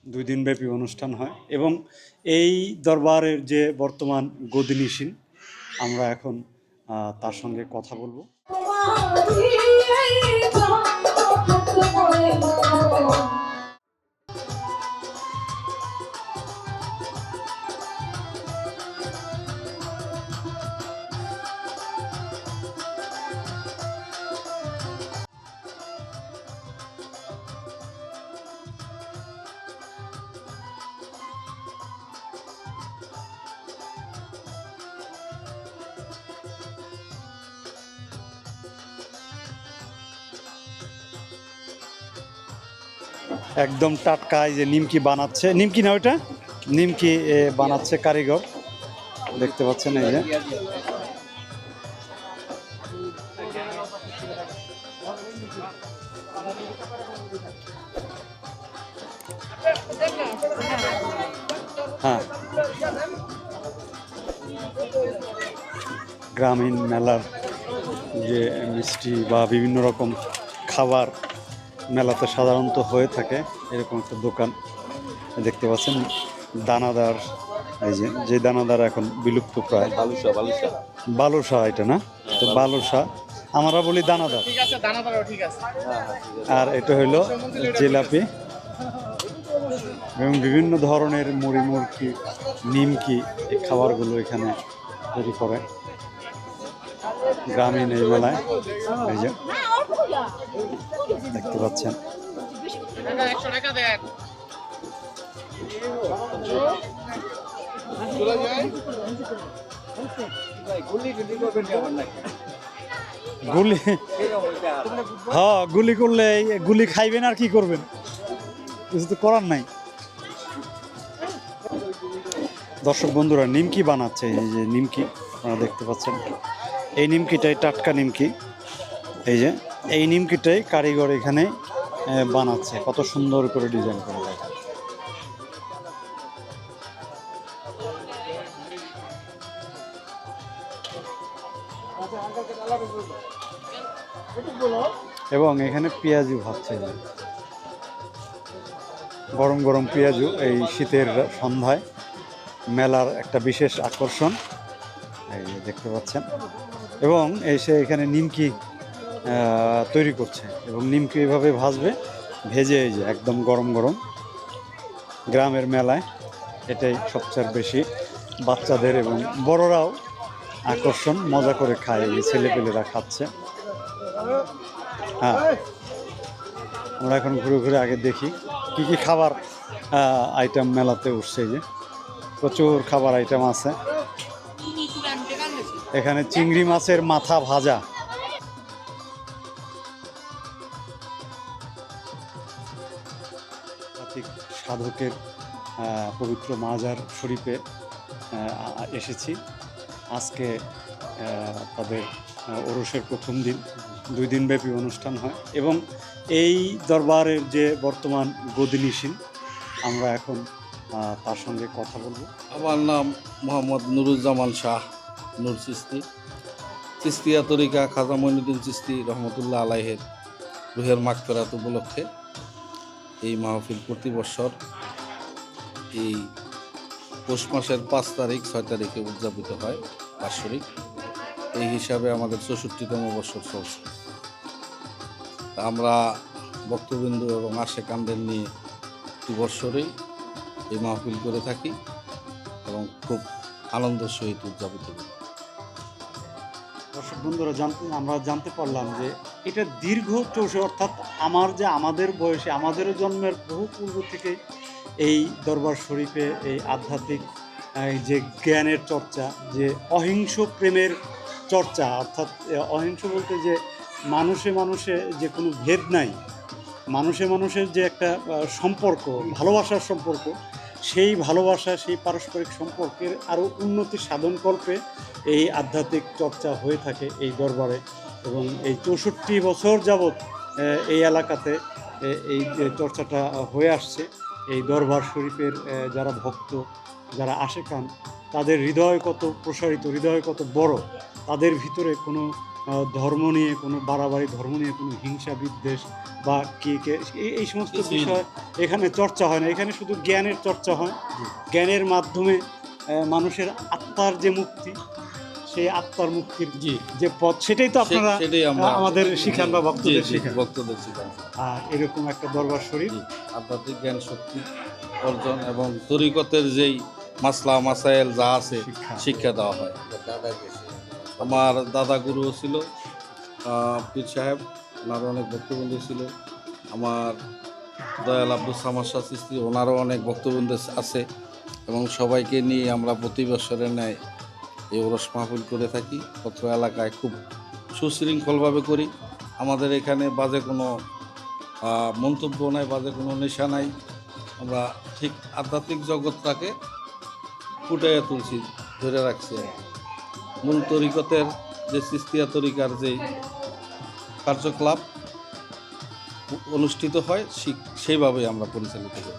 2 দিনব্যাপী অনুষ্ঠান হয় এবং এই দরবারের যে বর্তমান গদিনিসীন আমরা এখন তার সঙ্গে কথা বলবো। একদম টাটকা এই যে নিমকি বানাচ্ছে, নিমকি না ওইটা নিমকি বানাচ্ছে কারিগর, দেখতে পাচ্ছেন এই যে। হ্যাঁ, গ্রামীণ মেলার যে মিষ্টি বা বিভিন্ন রকম খাবার মেলাতে সাধারণত হয়ে থাকে, এরকম একটা দোকান দেখতে পাচ্ছেন। দানাদার, এই যে দানাদার এখন বিলুপ্ত প্রায়, বালুশা এটা না, তো বালুশা আমরা বলি দানাদার, আর এটা হইলো জিলাপি এবং বিভিন্ন ধরনের মুড়ি মুড়কি নিমকি এই খাবারগুলো এখানে তৈরি করে গ্রামীণ এই মেলায়। এই যে দেখতে পাচ্ছেন। গুলি, হ্যাঁ গুলি করলে গুলি খাইবেন আর কি করবেন, কিছু তো করার নাই। দর্শক বন্ধুরা নিমকি বানাচ্ছে, এই যে নিমকি আপনারা দেখতে পাচ্ছেন। এই নিমকিটাই টাটকা নিমকি, এই যে এই নিমকিটাই কারিগর এখানে বানাচ্ছে, কত সুন্দর করে ডিজাইন করে দেখেন। এবং এখানে পেঁয়াজু ভাবছে, গরম গরম পেঁয়াজু এই শীতের সন্ধ্যায় মেলার একটা বিশেষ আকর্ষণ, এই দেখতে পাচ্ছেন। এবং এসে এখানে নিমকি তৈরি করছে এবং নিমকি এভাবে ভাজবে, ভেজে এই যে একদম গরম গরম। গ্রামের মেলায় এটাই সবচেয়ে বেশি বাচ্চাদের এবং বড়রাও আকর্ষণ, মজা করে খায়, এই ছেলেপেলেরা খাচ্ছে। হ্যাঁ, আমরা এখন ঘুরে ঘুরে আগে দেখি কি কি খাবার আইটেম মেলাতে উঠছে। যে প্রচুর খাবার আইটেম আছে এখানে। চিংড়ি মাছের মাথা ভাজা, সাধকের পবিত্র মাজার শরীফে এসেছি। আজকে তাদের ওরসের প্রথম দিন, 2 দিনব্যাপী অনুষ্ঠান হয় এবং এই দরবারের যে বর্তমান গদিনিসীন আমরা এখন তার সঙ্গে কথা বলবো। আমার নাম মোহাম্মদ নুরুজ্জামান শাহ, নূর চিস্তি, চিস্তিয়া তরিকা খাজা মঈনুদ্দিন চিস্তি রহমতুল্লাহ আলাইহের রুহের মাগফিরাত উপলক্ষে এই মাহফিল প্রতি বছর এই পৌষ মাসের 5 তারিখ 6 তারিখে উদযাপিত হয় বাৎসরিক। এই হিসাবে আমাদের 64তম বছর চলছে। আমরা ভক্তবৃন্দ এবং আশেকানদের নিয়ে প্রতি বছরেই এই মাহফিল করে থাকি এবং খুব আনন্দের সহিত উদযাপিত করি। দর্শক বন্ধুরা আমরা জানতে পারলাম যে এটা দীর্ঘ 64, অর্থাৎ আমাদের বয়সে, আমাদের জন্মের বহু পূর্ব থেকে এই দরবার শরীফে এই আধ্যাত্মিক যে জ্ঞানের চর্চা, যে অহিংস প্রেমের চর্চা, অর্থাৎ অহিংস বলতে যে মানুষে যে কোনো ভেদ নাই, মানুষের যে একটা সম্পর্ক, ভালোবাসার সম্পর্ক, সেই ভালোবাসা, সেই পারস্পরিক সম্পর্কের আরও উন্নতি সাধনকল্পে এই আধ্যাত্মিক চর্চা হয়ে থাকে এই দরবারে। এবং এই 64 বছর যাবৎ এই এলাকাতে এই যে চর্চাটা হয়ে আসছে। এই দরবার শরীফের যারা ভক্ত, যারা আশেকান, তাদের হৃদয় কত প্রসারিত, হৃদয় কত বড়, তাদের ভিতরে কোনো ধর্ম নিয়ে কোনো বাড়াবাড়ি, ধর্ম নিয়ে কোনো হিংসা বিদ্বেষ বা কে এই সমস্ত কিছুই বিষয় এখানে চর্চা হয় না। এখানে শুধু জ্ঞানের চর্চা হয়। জি। জ্ঞানের মাধ্যমে মানুষের আত্মার যে মুক্তি, সেই আত্মার মুক্তির জি যে পথ, সেটাই তো আপনারা সেটাই আমরা আমাদের শিখান বা জি, ভক্তদের জি, শিখান। ভক্তদের শিখান। এরকম একটা দরবার শরীফ। জি, আধ্যাত্মিক জ্ঞান শক্তি অর্জন এবং তরিকতের যেই মাসলা মাসাইল যা আছে শিক্ষা দেওয়া হয়। আমার দাদা গুরুও ছিল পীর সাহেব, ওনারও অনেক ভক্তবৃন্দ ছিল। আমার দয়াল আব্দুল সামাদ শাহ চিশতি, ওনারও অনেক ভক্তবৃন্দ আছে এবং সবাইকে নিয়ে আমরা প্রতি বছরের ন্যায় এই ওরস মাহফিল করে থাকি। অত্র এলাকায় খুব সুশৃঙ্খলভাবে করি। আমাদের এখানে বাজে কোনো মন্তব্য নাই, বাজে কোনো নেশা নাই। আমরা ঠিক আধ্যাত্মিক জগৎটাকে ফুটাইয়া তুলছি, ধরে রাখছি আর কি। মূল তরিকতের যে চিস্তিয়া তরিকার যে কার্যকলাপ অনুষ্ঠিত হয় সেইভাবে আমরা পরিচালিত করি।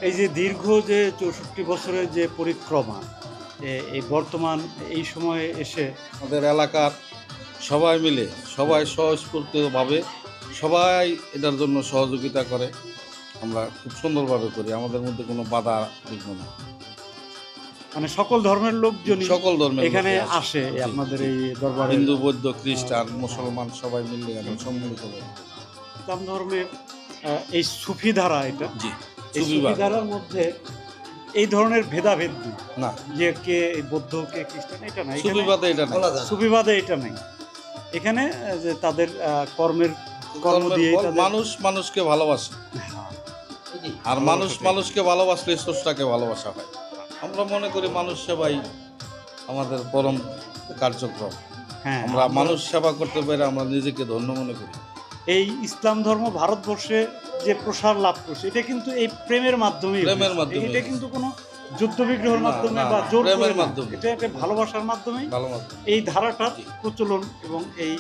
এই যে দীর্ঘ যে 64 বছরের যে পরিক্রমা, এই বর্তমান এই সময়ে এসে আমাদের এলাকার সবাই মিলে, সবাই স্বস্ফূর্তভাবে সবাই এটার জন্য সহযোগিতা করে। আমরা খুব সুন্দরভাবে করি, আমাদের মধ্যে কোনো বাধা বিঘ্ন নেই। মানে সকল ধর্মের লোকজন সকল ধর্মের এখানে লোকে আসে জি, আপনাদের জি। এই দরবারে। হিন্দু, বৌদ্ধ, খ্রিস্টান, মুসলমান সবাই মিলে আমরা সম্মিলিত হই। ইসলাম ধর্মের এই সুফি ধারা, এটা জি, এই সুফি সুফিবাদ ধারার মধ্যে এই ধরনের ভেদাভেদ নেই না, যে কে বৌদ্ধ কে খ্রিস্টান, এটা না। এখানে সুফিবাদে এটা না। সুফিবাদে এটা নেই। এখানে যে তাদের কর্ম কর্মের দিয়ে ফল, মানুষ মানুষকে ভালোবাসে, আর মানুষ মানুষকে ভালোবাসলে স্রষ্টাকে ভালোবাসা হয়। আমরা মনে করি মানুষ সেবাই আমাদের পরম কার্যক্রম। হ্যাঁ, আমরা মানুষ সেবা করতে পেরে আমরা নিজেকে ধন্য মনে করি। এই ইসলাম ধর্ম ভারতবর্ষে যে প্রসার লাভ করছে, এটা কিন্তু এই প্রেমের মাধ্যমে। প্রেমের মাধ্যমে এটা কিন্তু কোনো যুদ্ধ বিগ্রহের না, মাধ্যমে না, বা জোর করে প্রেমের না। মাধ্যমে। এটা একটা ভালোবাসার মাধ্যমেই ভালো মতো। এই ধারাটা জি। প্রচলন এবং এই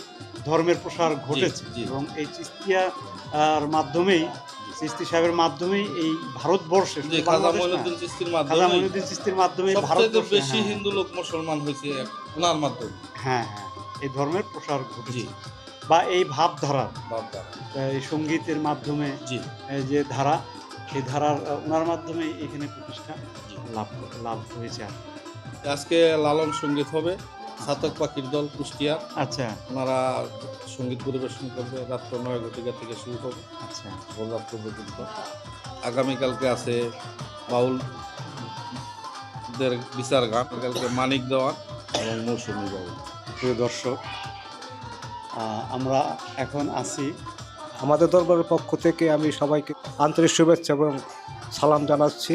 ধর্মের প্রসার ঘটেছে। জি। এবং এই চিস্তিয়ার মাধ্যমেই, চিস্তি সাহেবের মাধ্যমেই এই ভারতবর্ষে, যে খাজা মঈনুদ্দিন চিশতির খাজা মাধ্যমে মঈনুদ্দিন চিস্তির মাধ্যমে সবচেয়ে ভারতবর্ষে, বেশি হিন্দু লোক মুসলমান হয়েছে ওনার মাধ্যমে। হ্যাঁ, এই ধর্মের প্রসার জি, ঘটেছে। বা এই ভাবধারা, বাপদাদা। এই সঙ্গীতের মাধ্যমে জি, এই যে ধারা, সেই ধারার ওনার মাধ্যমে এখানে প্রতিষ্ঠা জি। লাভ হয়েছে আর কি। আজকে লালন সঙ্গীত হবে, ছাতক পাখির দল কুষ্টিয়ার, আচ্ছা ওনারা সঙ্গীত পরিবেশন করবে। রাত্র 9 ঘটিকা থেকে শুরু হবে, আচ্ছা। ভোররাত্র পর্যন্ত। আগামীকালকে আছে বাউলদের বিচার গান, কালকে মানিক দেওয়ান এবং মৌসুমী বাউল। প্রিয় দর্শক, আমরা এখন আছি আমাদের দরবারের পক্ষ থেকে আমি সবাইকে আন্তরিক শুভেচ্ছা এবং সালাম জানাচ্ছি।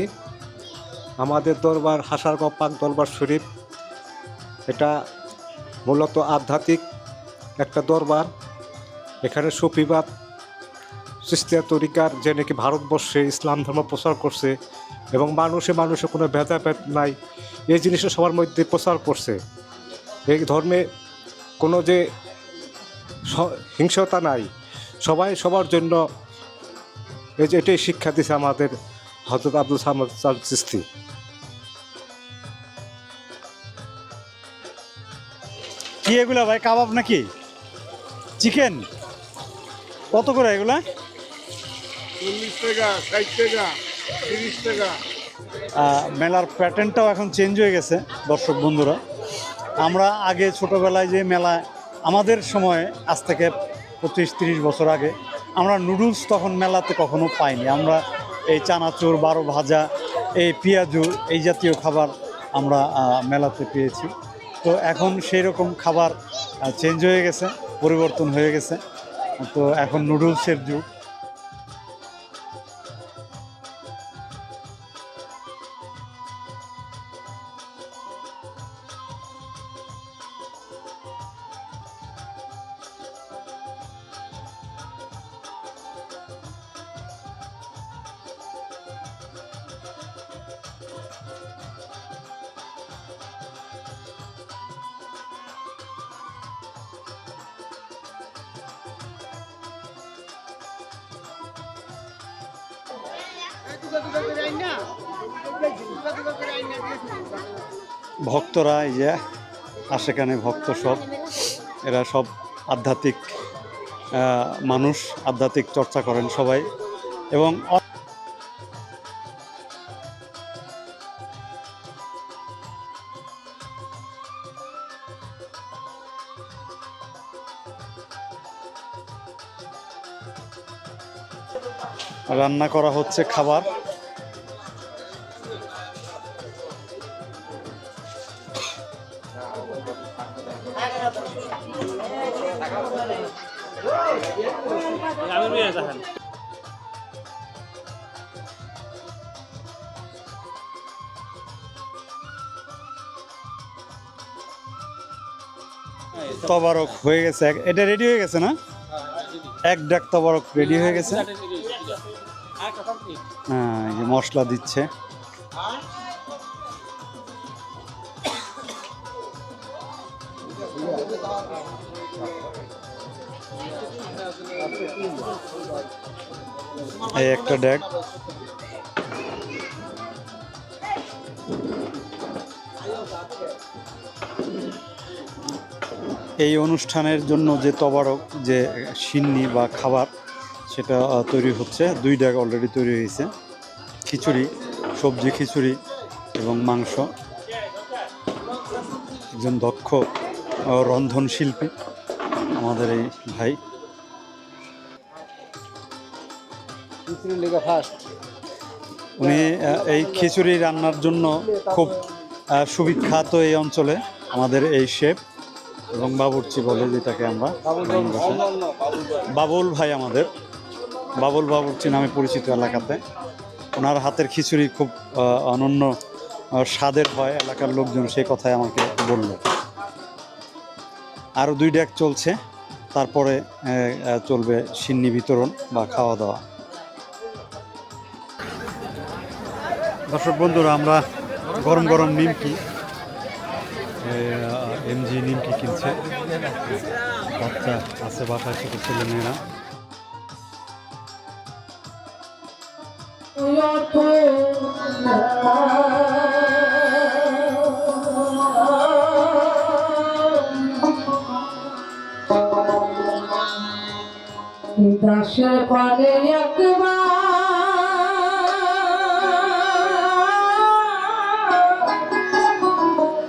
আমাদের দরবার হাসারগাঁও পাক দরবার শরীফ, এটা মূলত আধ্যাত্মিক একটা দরবার। এখানে সুফিবাদ, চিস্তিয়া তরিকার যে নাকি ভারতবর্ষে ইসলাম ধর্ম প্রচার করছে এবং মানুষে কোনো ভেদাভেদ নাই, এই জিনিসটা সবার মধ্যে প্রচার করছে। এই ধর্মে কোনো যে হিংসতা নাই, সবাই সবার জন্য এই যে এটাই শিক্ষা দিয়েছে আমাদের হযরত আব্দুল সামাদ চিশতি। কি এগুলা ভাই, কাবাব নাকি চিকেন? কত করে এগুলা? 40 টাকা, 60 টাকা, 30 টাকা। মেলার প্যাটার্নটাও এখন চেঞ্জ হয়ে গেছে দর্শক বন্ধুরা। আমরা আগে ছোটোবেলায় যে মেলায়, আমাদের সময়ে আজ থেকে 25-30 বছর আগে, আমরা নুডলস তখন মেলাতে কখনো পাইনি। আমরা এই চানাচুর, বারো ভাজা, এই পেঁয়াজু, এই জাতীয় খাবার আমরা মেলাতে পেয়েছি। তো এখন সেই রকম খাবার চেঞ্জ হয়ে গেছে, পরিবর্তন হয়ে গেছে। তো এখন নুডলসের যুগ। ভক্তরা এই যে আশেকানে ভক্ত সব, এরা সব আধ্যাত্মিক মানুষ, আধ্যাত্মিক চর্চা করেন সবাই। এবং রান্না করা হচ্ছে খাবার। তবারক হয়ে গেছে, এটা রেডি হয়ে গেছে না? এক ডাক তবারক রেডি হয়ে গেছে। হ্যাঁ, এই যে মশলা দিচ্ছে। এই একটা ডেক। এই অনুষ্ঠানের জন্য যে তবারক, যে সিন্নি বা খাবার, সেটা তৈরি হচ্ছে। 2 ডেক অলরেডি তৈরি হয়েছে। খিচুড়ি, সবজি খিচুড়ি এবং মাংস। একজন দক্ষ রন্ধন শিল্পী আমাদের এই ভাই। উনি এই খিচুড়ি রান্নার জন্য খুব সুবিখ্যাত এই অঞ্চলে, আমাদের এই শেফ এবং বাবুর্চি বলে যেটাকে আমরা, বাবুল ভাই আমাদের, বাবুল বাবুর্চি নামে পরিচিত এলাকাতে। ওনার হাতের খিচুড়ি খুব অনন্য স্বাদের হয়, এলাকার লোকজন সেই কথাই আমাকে বলল। আরও 2 ডেক চলছে, তারপরে চলবে সিন্নি বিতরণ বা খাওয়া দাওয়া। দর্শক বন্ধুরা, আমরা গরম গরম নিমকি, এমজি নিমকি কিনছে। বাচ্চা আছে বাসায়, ছোট ছেলে মেয়েরা। দাসের পারে একবার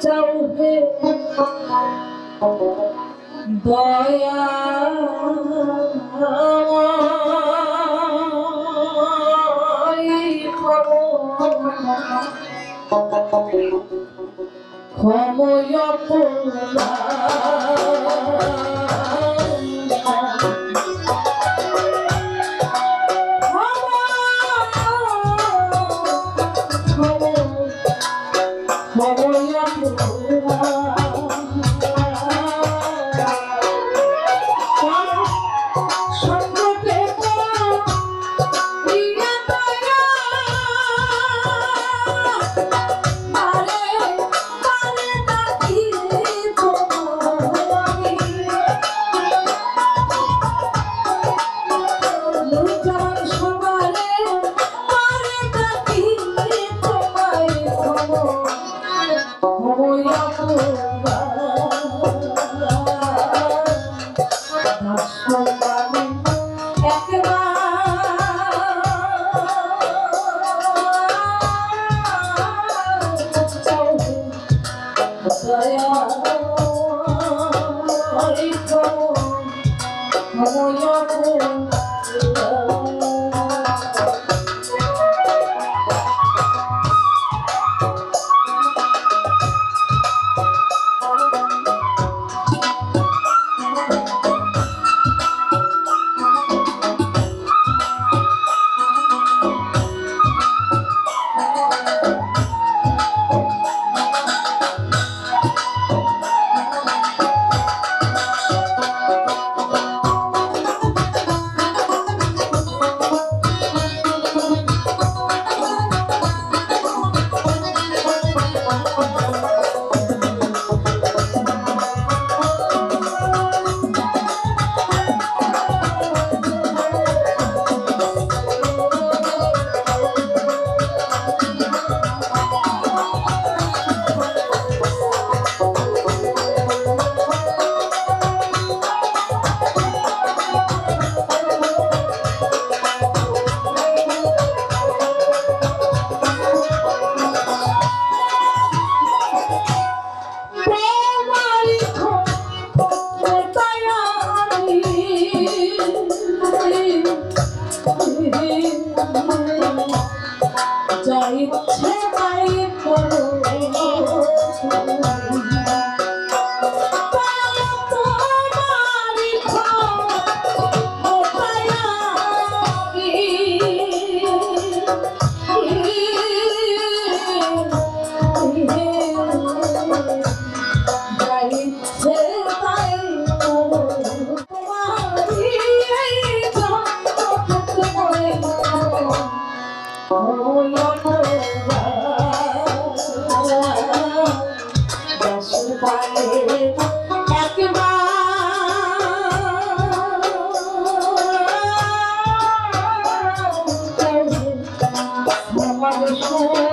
চাউবে দয়া ক্ষময় Thank you.